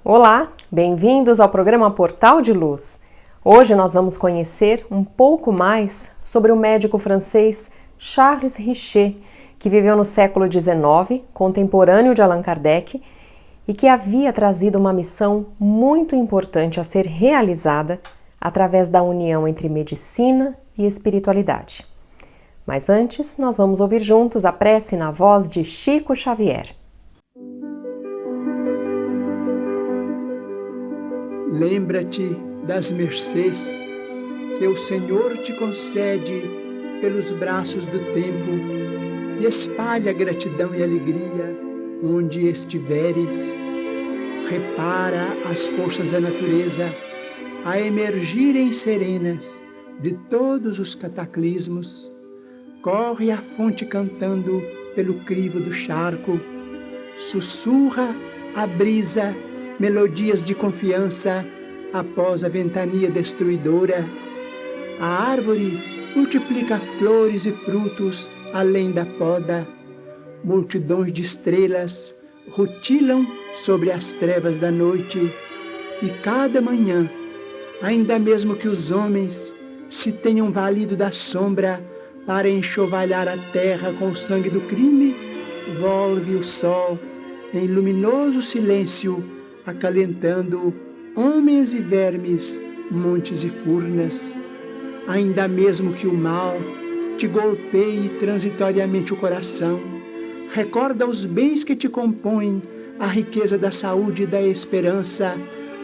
Olá, bem-vindos ao programa Portal de Luz. Hoje nós vamos conhecer um pouco mais sobre o médico francês Charles Richer, que viveu no século XIX, contemporâneo de Allan Kardec, e que havia trazido uma missão muito importante a ser realizada através da união entre medicina e espiritualidade. Mas antes, nós vamos ouvir juntos a prece na voz de Chico Xavier. Lembra-te das mercês que o Senhor te concede pelos braços do tempo e espalha gratidão e alegria onde estiveres. Repara as forças da natureza a emergirem serenas de todos os cataclismos. Corre a fonte cantando pelo crivo do charco, sussurra a brisa melodias de confiança após a ventania destruidora. A árvore multiplica flores e frutos além da poda. Multidões de estrelas rutilam sobre as trevas da noite. E cada manhã, ainda mesmo que os homens se tenham valido da sombra para enxovalhar a terra com o sangue do crime, volve o sol em luminoso silêncio, acalentando homens e vermes, montes e furnas. Ainda mesmo que o mal te golpeie transitoriamente o coração, recorda os bens que te compõem, a riqueza da saúde e da esperança,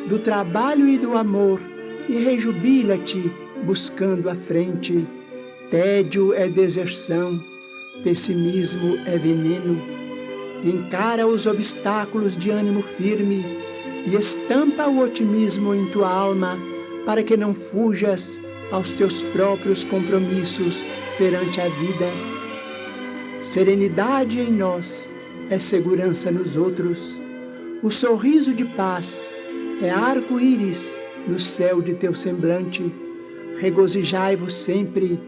do trabalho e do amor, e rejubila-te buscando a frente. Tédio é deserção, pessimismo é veneno. Encara os obstáculos de ânimo firme e estampa o otimismo em tua alma para que não fujas aos teus próprios compromissos perante a vida. Serenidade em nós é segurança nos outros. O sorriso de paz é arco-íris no céu de teu semblante. Regozijai-vos sempre,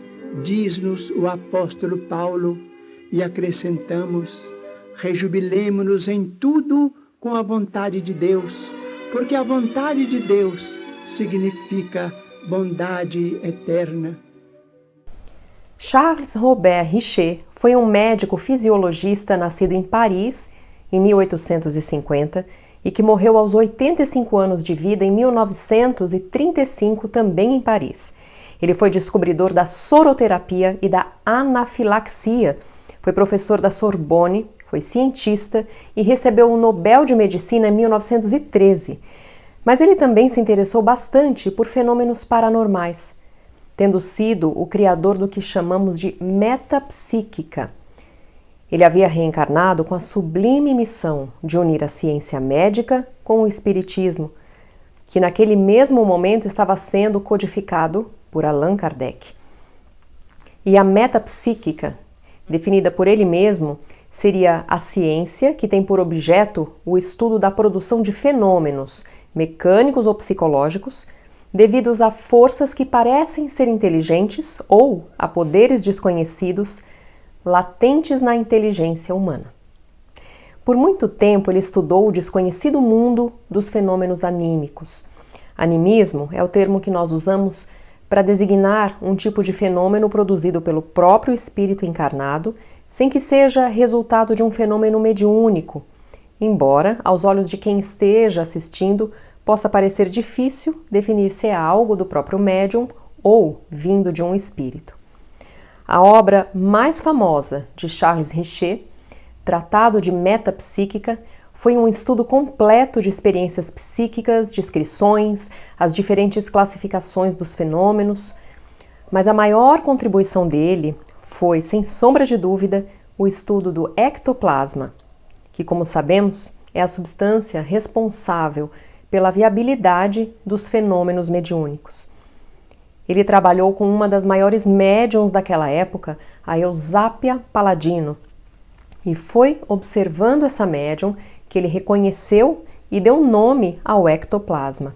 diz-nos o apóstolo Paulo, e acrescentamos: rejubilemo-nos em tudo com a vontade de Deus, porque a vontade de Deus significa bondade eterna. Charles Robert Richer foi um médico fisiologista nascido em Paris em 1850 e que morreu aos 85 anos de vida em 1935, também em Paris. Ele foi descobridor da soroterapia e da anafilaxia, foi professor da Sorbonne, foi cientista e recebeu o Nobel de Medicina em 1913. Mas ele também se interessou bastante por fenômenos paranormais, tendo sido o criador do que chamamos de metapsíquica. Ele havia reencarnado com a sublime missão de unir a ciência médica com o espiritismo, que naquele mesmo momento estava sendo codificado por Allan Kardec. E a metapsíquica, definida por ele mesmo, seria a ciência que tem por objeto o estudo da produção de fenômenos mecânicos ou psicológicos devidos a forças que parecem ser inteligentes ou a poderes desconhecidos latentes na inteligência humana. Por muito tempo ele estudou o desconhecido mundo dos fenômenos anímicos. Animismo é o termo que nós usamos para designar um tipo de fenômeno produzido pelo próprio espírito encarnado, sem que seja resultado de um fenômeno mediúnico, embora, aos olhos de quem esteja assistindo, possa parecer difícil definir se é algo do próprio médium ou vindo de um espírito. A obra mais famosa de Charles Richer, Tratado de Metapsíquica, foi um estudo completo de experiências psíquicas, descrições, as diferentes classificações dos fenômenos, mas a maior contribuição dele foi, sem sombra de dúvida, o estudo do ectoplasma, que, como sabemos, é a substância responsável pela viabilidade dos fenômenos mediúnicos. Ele trabalhou com uma das maiores médiuns daquela época, a Eusápia Palladino, e foi observando essa médium que ele reconheceu e deu nome ao ectoplasma.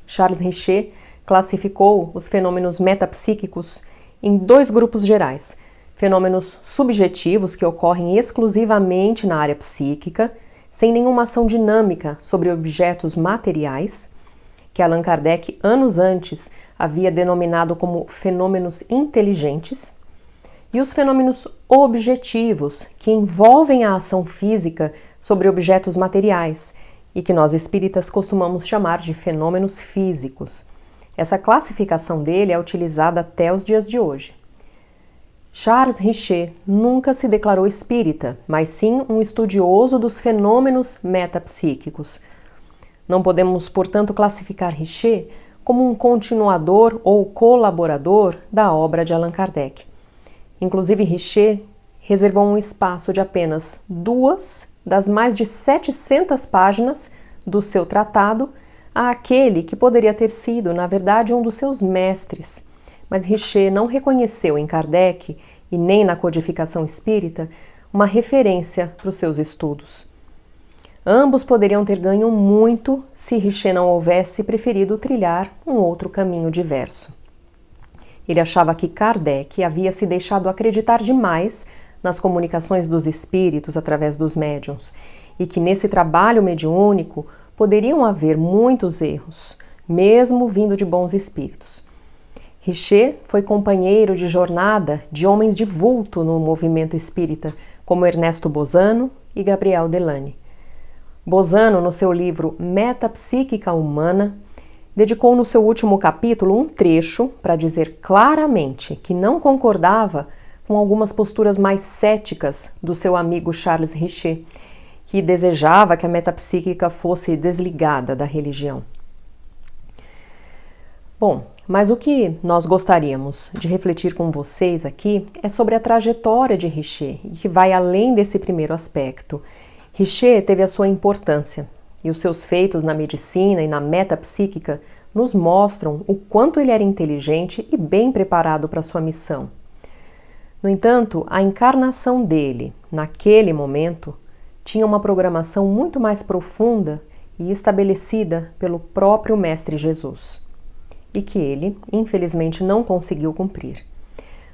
Charles Richer classificou os fenômenos metapsíquicos em dois grupos gerais: fenômenos subjetivos que ocorrem exclusivamente na área psíquica, sem nenhuma ação dinâmica sobre objetos materiais, que Allan Kardec, anos antes, havia denominado como fenômenos inteligentes, e os fenômenos objetivos, que envolvem a ação física sobre objetos materiais, e que nós espíritas costumamos chamar de fenômenos físicos. Essa classificação dele é utilizada até os dias de hoje. Charles Richer nunca se declarou espírita, mas sim um estudioso dos fenômenos metapsíquicos. Não podemos, portanto, classificar Richer como um continuador ou colaborador da obra de Allan Kardec. Inclusive, Richer reservou um espaço de apenas 2 das mais de 700 páginas do seu tratado àquele que poderia ter sido, na verdade, um dos seus mestres. Mas Richer não reconheceu em Kardec, e nem na codificação espírita, uma referência para os seus estudos. Ambos poderiam ter ganho muito se Richer não houvesse preferido trilhar um outro caminho diverso. Ele achava que Kardec havia se deixado acreditar demais nas comunicações dos espíritos através dos médiuns, e que nesse trabalho mediúnico poderiam haver muitos erros, mesmo vindo de bons espíritos. Richer foi companheiro de jornada de homens de vulto no movimento espírita, como Ernesto Bozano e Gabriel Delany. Bozano, no seu livro Metapsíquica Humana, dedicou no seu último capítulo um trecho para dizer claramente que não concordava com algumas posturas mais céticas do seu amigo Charles Richer, que desejava que a metapsíquica fosse desligada da religião. Bom, mas o que nós gostaríamos de refletir com vocês aqui é sobre a trajetória de Richer, e que vai além desse primeiro aspecto. Richer teve a sua importância, e os seus feitos na medicina e na metapsíquica nos mostram o quanto ele era inteligente e bem preparado para sua missão. No entanto, a encarnação dele, naquele momento, tinha uma programação muito mais profunda e estabelecida pelo próprio Mestre Jesus, e que ele, infelizmente, não conseguiu cumprir.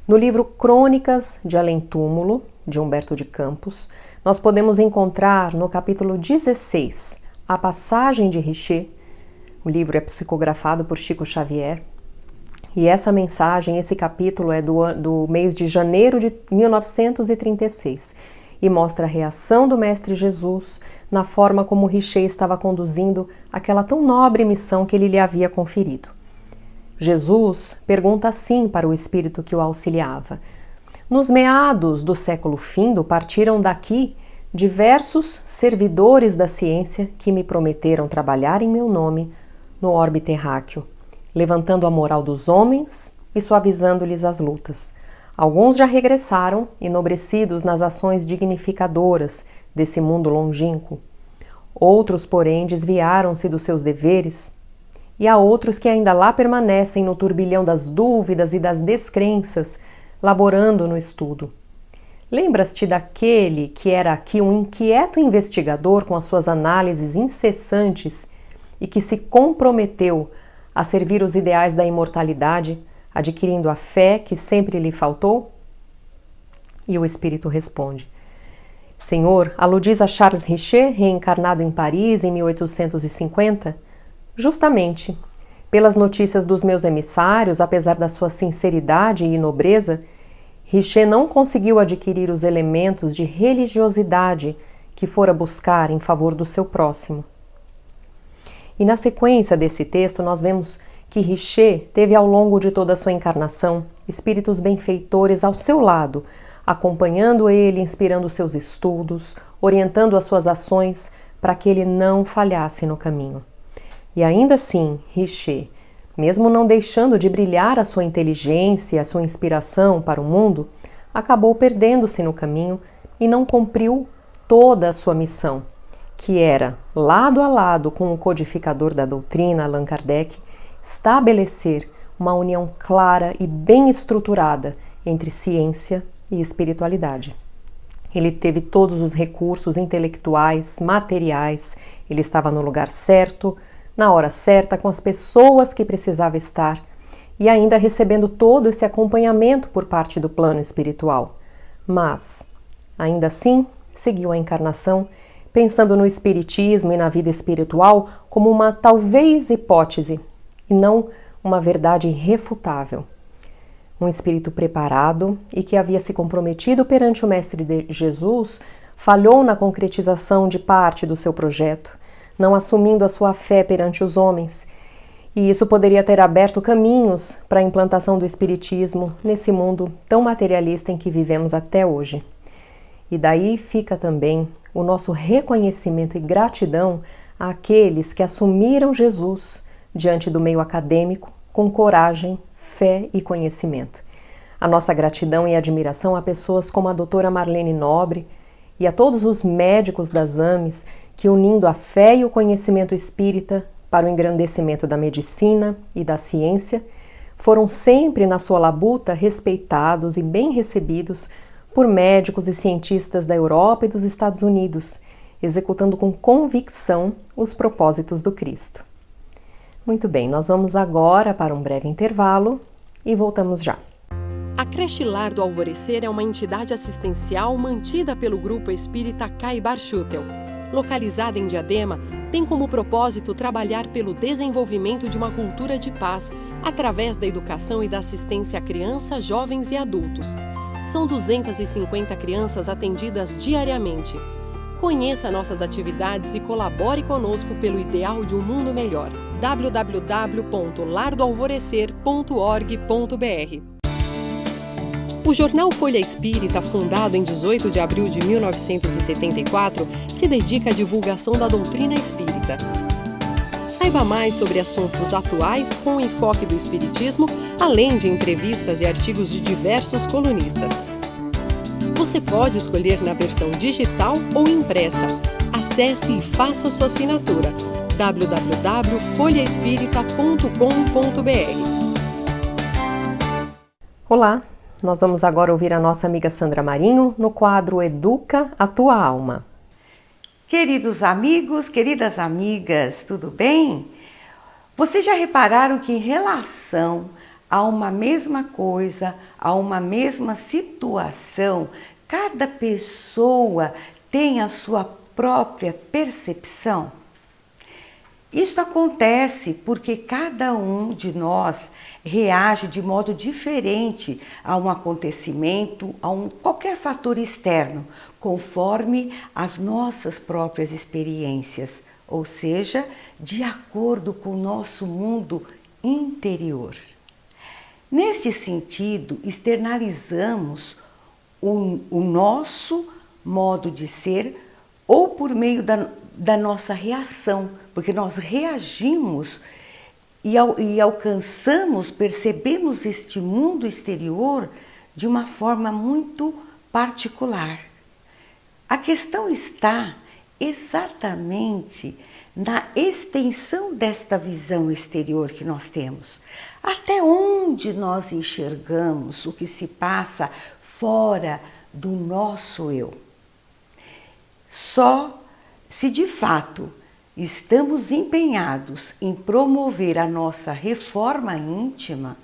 No livro Crônicas de Além-Túmulo, de Humberto de Campos, nós podemos encontrar no capítulo 16 a passagem de Richer. O livro é psicografado por Chico Xavier, e essa mensagem, esse capítulo é do mês de janeiro de 1936 e mostra a reação do Mestre Jesus na forma como Richer estava conduzindo aquela tão nobre missão que ele lhe havia conferido. Jesus pergunta assim para o espírito que o auxiliava: nos meados do século findo partiram daqui diversos servidores da ciência que me prometeram trabalhar em meu nome no orbe terráqueo, levantando a moral dos homens e suavizando-lhes as lutas. Alguns já regressaram, enobrecidos nas ações dignificadoras desse mundo longínquo. Outros, porém, desviaram-se dos seus deveres, e há outros que ainda lá permanecem no turbilhão das dúvidas e das descrenças, laborando no estudo. Lembras-te daquele que era aqui um inquieto investigador com as suas análises incessantes e que se comprometeu a servir os ideais da imortalidade, adquirindo a fé que sempre lhe faltou? E o espírito responde: Senhor, aludis a Charles Richer, reencarnado em Paris em 1850? Justamente. Pelas notícias dos meus emissários, apesar da sua sinceridade e nobreza, Richer não conseguiu adquirir os elementos de religiosidade que fora buscar em favor do seu próximo. E na sequência desse texto nós vemos que Richer teve ao longo de toda a sua encarnação espíritos benfeitores ao seu lado, acompanhando ele, inspirando seus estudos, orientando as suas ações para que ele não falhasse no caminho. E ainda assim, Richer, mesmo não deixando de brilhar a sua inteligência e a sua inspiração para o mundo, acabou perdendo-se no caminho e não cumpriu toda a sua missão, que era, lado a lado com o codificador da doutrina, Allan Kardec, estabelecer uma união clara e bem estruturada entre ciência e espiritualidade. Ele teve todos os recursos intelectuais, materiais, ele estava no lugar certo, na hora certa, com as pessoas que precisava estar e ainda recebendo todo esse acompanhamento por parte do plano espiritual. Mas, ainda assim, seguiu a encarnação, pensando no espiritismo e na vida espiritual como uma talvez hipótese e não uma verdade irrefutável. Um espírito preparado e que havia se comprometido perante o Mestre Jesus falhou na concretização de parte do seu projeto, não assumindo a sua fé perante os homens, e isso poderia ter aberto caminhos para a implantação do espiritismo nesse mundo tão materialista em que vivemos até hoje. E daí fica também o nosso reconhecimento e gratidão àqueles que assumiram Jesus diante do meio acadêmico com coragem, fé e conhecimento. A nossa gratidão e admiração a pessoas como a doutora Marlene Nobre e a todos os médicos das AMES que, unindo a fé e o conhecimento espírita para o engrandecimento da medicina e da ciência, foram sempre na sua labuta respeitados e bem recebidos por médicos e cientistas da Europa e dos Estados Unidos, executando com convicção os propósitos do Cristo. Muito bem, nós vamos agora para um breve intervalo e voltamos já. A Creche Lar do Alvorecer é uma entidade assistencial mantida pelo Grupo Espírita Caibar Schutel. Localizada em Diadema, tem como propósito trabalhar pelo desenvolvimento de uma cultura de paz através da educação e da assistência a crianças, jovens e adultos. São 250 crianças atendidas diariamente. Conheça nossas atividades e colabore conosco pelo ideal de um mundo melhor. www.lardoalvorecer.org.br. O jornal Folha Espírita, fundado em 18 de abril de 1974, se dedica à divulgação da doutrina espírita. Saiba mais sobre assuntos atuais com enfoque do espiritismo, além de entrevistas e artigos de diversos colunistas. Você pode escolher na versão digital ou impressa. Acesse e faça sua assinatura. www.folhaespírita.com.br. Olá, nós vamos agora ouvir a nossa amiga Sandra Marinho no quadro Educa a Tua Alma. Queridos amigos, queridas amigas, tudo bem? Vocês já repararam que em relação a uma mesma coisa, a uma mesma situação, cada pessoa tem a sua própria percepção? Isso acontece porque cada um de nós reage de modo diferente a um acontecimento, a qualquer fator externo, conforme as nossas próprias experiências, ou seja, de acordo com o nosso mundo interior. Neste sentido, externalizamos o nosso modo de ser ou por meio da nossa reação, porque nós reagimos e alcançamos, percebemos este mundo exterior de uma forma muito particular. A questão está exatamente na extensão desta visão exterior que nós temos. Até onde nós enxergamos o que se passa fora do nosso eu. Só se de fato estamos empenhados em promover a nossa reforma íntima,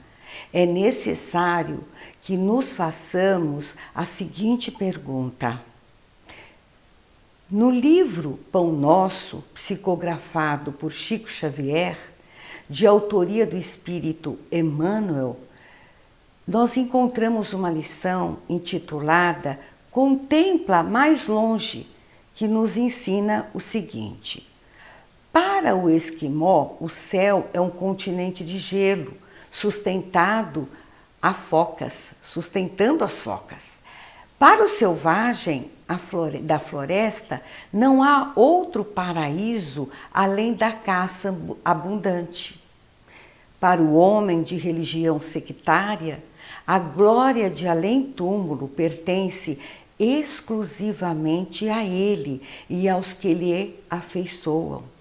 é necessário que nos façamos a seguinte pergunta. No livro Pão Nosso, psicografado por Chico Xavier, de autoria do espírito Emmanuel, nós encontramos uma lição intitulada Contempla mais longe, que nos ensina o seguinte. Para o esquimó, o céu é um continente de gelo, sustentando as focas. Para o selvagem da floresta, não há outro paraíso além da caça abundante. Para o homem de religião sectária, a glória de além-túmulo pertence exclusivamente a ele e aos que lhe afeiçoam.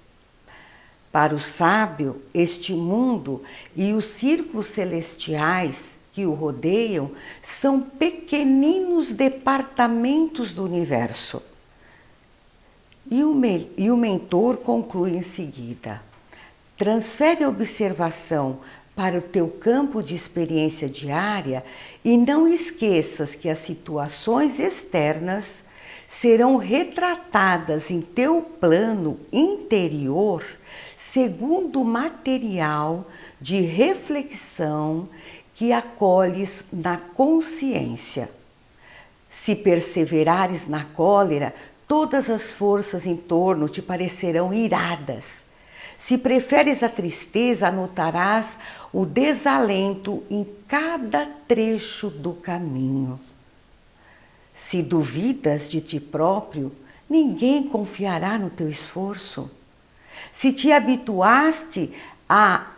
Para o sábio, este mundo e os círculos celestiais que o rodeiam são pequeninos departamentos do universo. E o mentor conclui em seguida: transfere a observação para o teu campo de experiência diária e não esqueças que as situações externas serão retratadas em teu plano interior segundo o material de reflexão que acolhes na consciência. Se perseverares na cólera, todas as forças em torno te parecerão iradas. Se preferes a tristeza, anotarás o desalento em cada trecho do caminho. Se duvidas de ti próprio, ninguém confiará no teu esforço. Se te habituaste a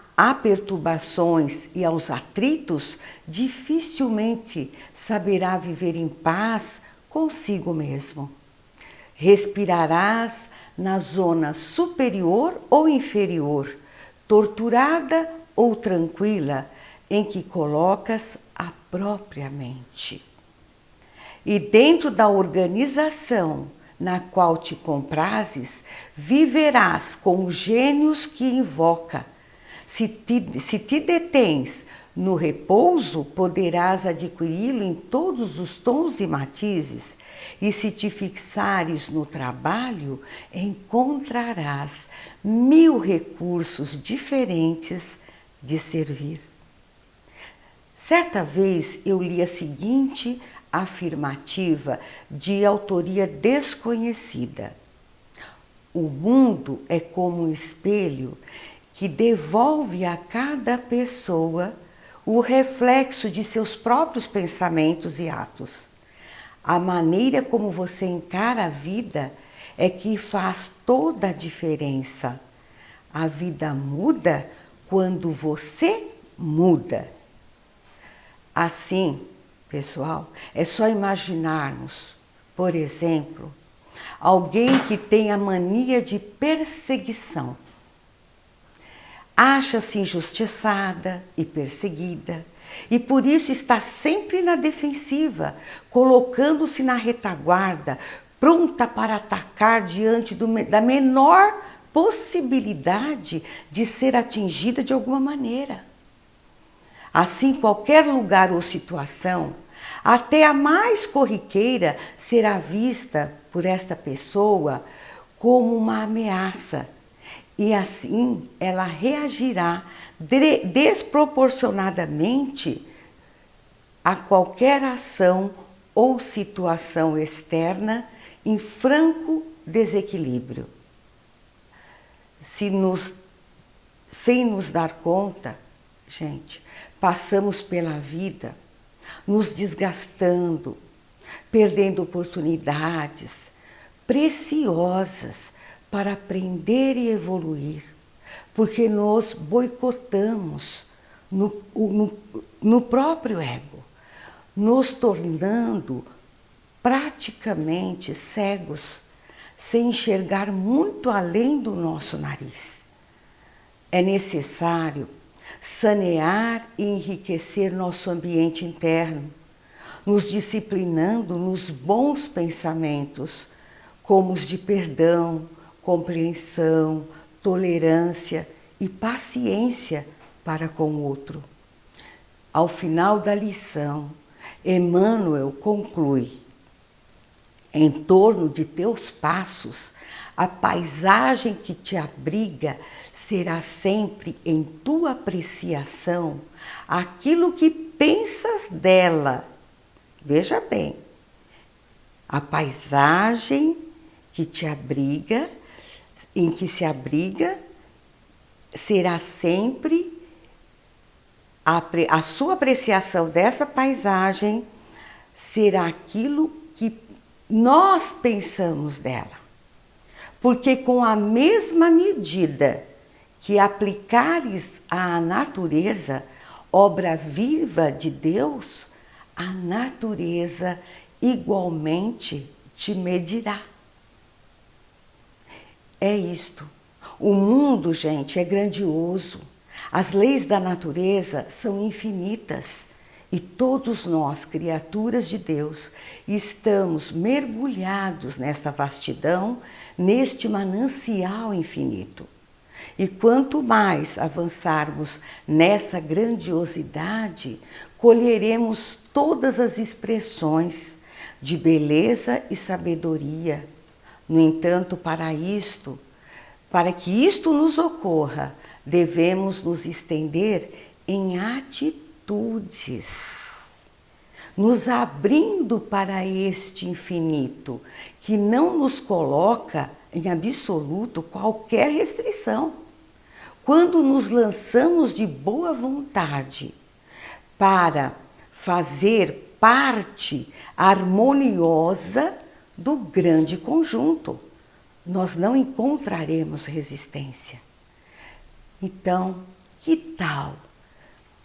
perturbações e aos atritos, dificilmente saberá viver em paz consigo mesmo. Respirarás na zona superior ou inferior, torturada ou tranquila, em que colocas a própria mente. E dentro da organização na qual te comprases, viverás com os gênios que invoca. Se te detens no repouso, poderás adquiri-lo em todos os tons e matizes, e se te fixares no trabalho, encontrarás 1000 recursos diferentes de servir. Certa vez eu li a seguinte afirmativa de autoria desconhecida: o mundo é como um espelho que devolve a cada pessoa o reflexo de seus próprios pensamentos e atos. A maneira como você encara a vida é que faz toda a diferença. A vida muda quando você muda. Assim, pessoal, é só imaginarmos, por exemplo, alguém que tem a mania de perseguição. Acha-se injustiçada e perseguida, e por isso está sempre na defensiva, colocando-se na retaguarda, pronta para atacar diante da menor possibilidade de ser atingida de alguma maneira. Assim, qualquer lugar ou situação, até a mais corriqueira, será vista por esta pessoa como uma ameaça. E assim ela reagirá desproporcionadamente a qualquer ação ou situação externa em franco desequilíbrio. Sem nos dar conta, gente, passamos pela vida nos desgastando, perdendo oportunidades preciosas para aprender e evoluir, porque nos boicotamos no próprio ego, nos tornando praticamente cegos, sem enxergar muito além do nosso nariz. É necessário sanear e enriquecer nosso ambiente interno, nos disciplinando nos bons pensamentos, como os de perdão, compreensão, tolerância e paciência para com o outro. Ao final da lição, Emmanuel conclui: em torno de teus passos, a paisagem que te abriga será sempre, em tua apreciação, aquilo que pensas dela. Veja bem, a paisagem que te abriga, em que se abriga, será sempre a sua apreciação dessa paisagem será aquilo que nós pensamos dela. Porque com a mesma medida que aplicares à natureza, obra viva de Deus, a natureza igualmente te medirá. É isto. O mundo, gente, é grandioso. As leis da natureza são infinitas. E todos nós, criaturas de Deus, estamos mergulhados nesta vastidão, neste manancial infinito. E quanto mais avançarmos nessa grandiosidade, colheremos todas as expressões de beleza e sabedoria. No entanto, para que isto nos ocorra, devemos nos estender em atitudes, nos abrindo para este infinito, que não nos coloca em absoluto qualquer restrição. Quando nos lançamos de boa vontade para fazer parte harmoniosa do grande conjunto, nós não encontraremos resistência. Então, que tal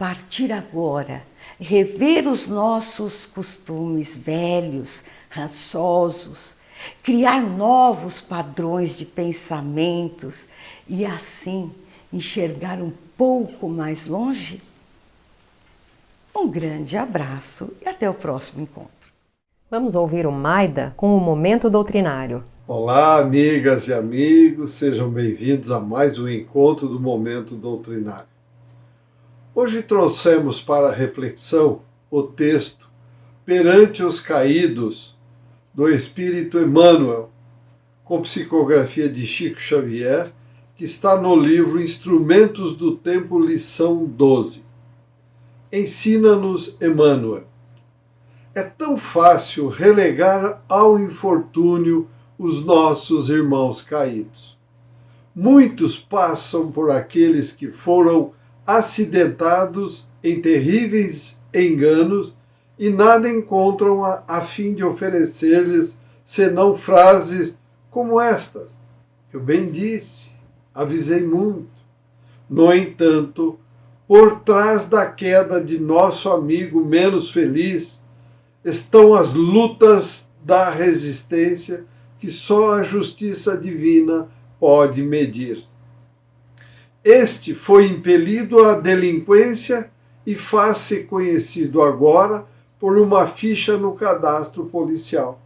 partir agora, rever os nossos costumes velhos, rançosos, criar novos padrões de pensamentos e assim enxergar um pouco mais longe? Um grande abraço e até o próximo encontro. Vamos ouvir o Maida com o Momento Doutrinário. Olá, amigas e amigos, sejam bem-vindos a mais um encontro do Momento Doutrinário. Hoje trouxemos para a reflexão o texto Perante os Caídos, do Espírito Emmanuel, com psicografia de Chico Xavier, que está no livro Instrumentos do Tempo, lição 12. Ensina-nos Emmanuel. É tão fácil relegar ao infortúnio os nossos irmãos caídos. Muitos passam por aqueles que foram acidentados em terríveis enganos e nada encontram a fim de oferecer-lhes senão frases como estas: eu bem disse, avisei muito. No entanto, por trás da queda de nosso amigo menos feliz, estão as lutas da resistência que só a justiça divina pode medir. Este foi impelido à delinquência e faz-se conhecido agora por uma ficha no cadastro policial.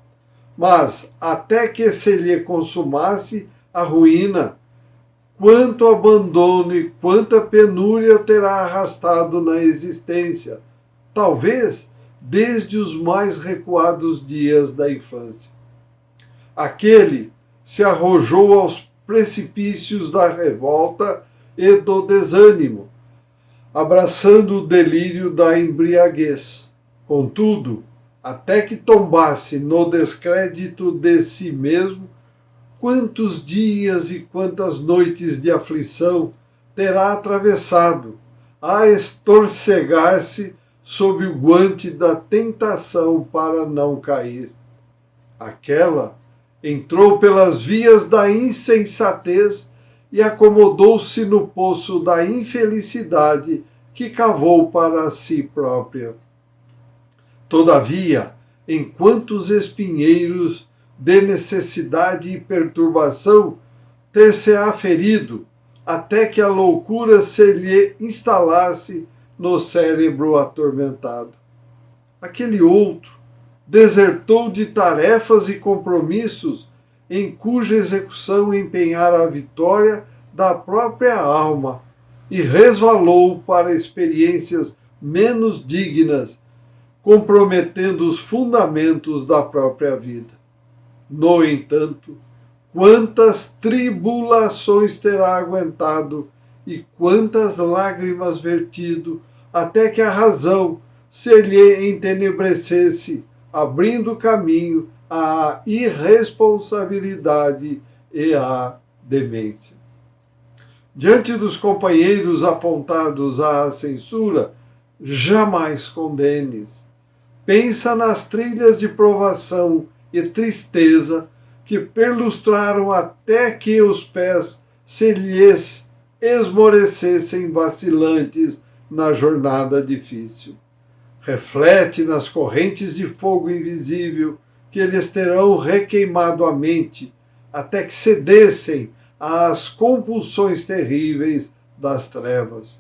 Mas, até que se lhe consumasse a ruína, quanto abandono e quanta penúria terá arrastado na existência, talvez desde os mais recuados dias da infância. Aquele se arrojou aos precipícios da revolta e do desânimo, abraçando o delírio da embriaguez. Contudo, até que tombasse no descrédito de si mesmo, quantos dias e quantas noites de aflição terá atravessado a estorcegar-se sob o guante da tentação para não cair. Aquela entrou pelas vias da insensatez e acomodou-se no poço da infelicidade que cavou para si própria. Todavia, enquanto os espinheiros de necessidade e perturbação ter-se-á ferido, até que a loucura se lhe instalasse no cérebro atormentado. Aquele outro desertou de tarefas e compromissos em cuja execução empenhara a vitória da própria alma e resvalou para experiências menos dignas, comprometendo os fundamentos da própria vida. No entanto, quantas tribulações terá aguentado e quantas lágrimas vertido, até que a razão se lhe entenebrecesse, abrindo caminho à irresponsabilidade e à demência. Diante dos companheiros apontados à censura, jamais condenes. Pensa nas trilhas de provação e tristeza que perlustraram até que os pés se lhes esmorecessem vacilantes na jornada difícil. Reflete nas correntes de fogo invisível que lhes terão requeimado a mente, até que cedessem às compulsões terríveis das trevas.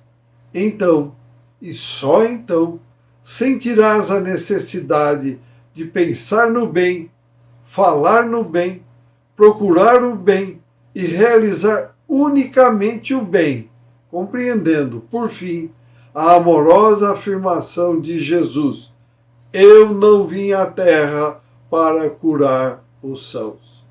Então, e só então, sentirás a necessidade de pensar no bem, falar no bem, procurar o bem e realizar unicamente o bem, compreendendo, por fim, a amorosa afirmação de Jesus: eu não vim à terra para curar os sãos.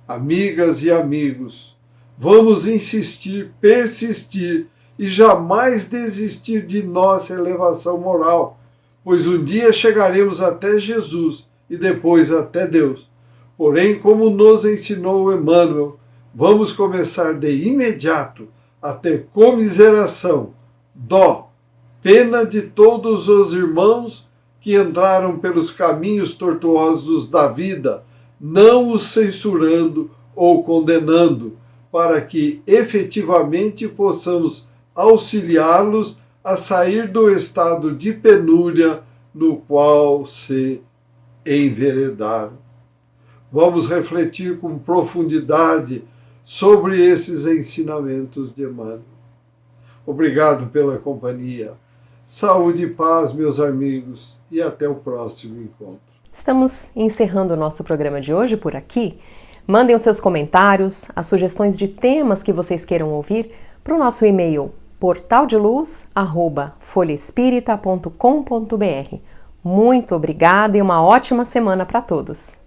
Amigas e amigos, vamos insistir, persistir e jamais desistir de nossa elevação moral, pois um dia chegaremos até Jesus e depois até Deus. Porém, como nos ensinou Emmanuel, vamos começar de imediato a ter comiseração, dó, pena de todos os irmãos que entraram pelos caminhos tortuosos da vida, não os censurando ou condenando, para que efetivamente possamos auxiliá-los a sair do estado de penúria no qual se enveredaram. Vamos refletir com profundidade sobre esses ensinamentos de Emmanuel. Obrigado pela companhia. Saúde e paz, meus amigos, e até o próximo encontro. Estamos encerrando o nosso programa de hoje por aqui. Mandem os seus comentários, as sugestões de temas que vocês queiram ouvir para o nosso e-mail portaldeluz@folhaespirita.com.br. Muito obrigada e uma ótima semana para todos!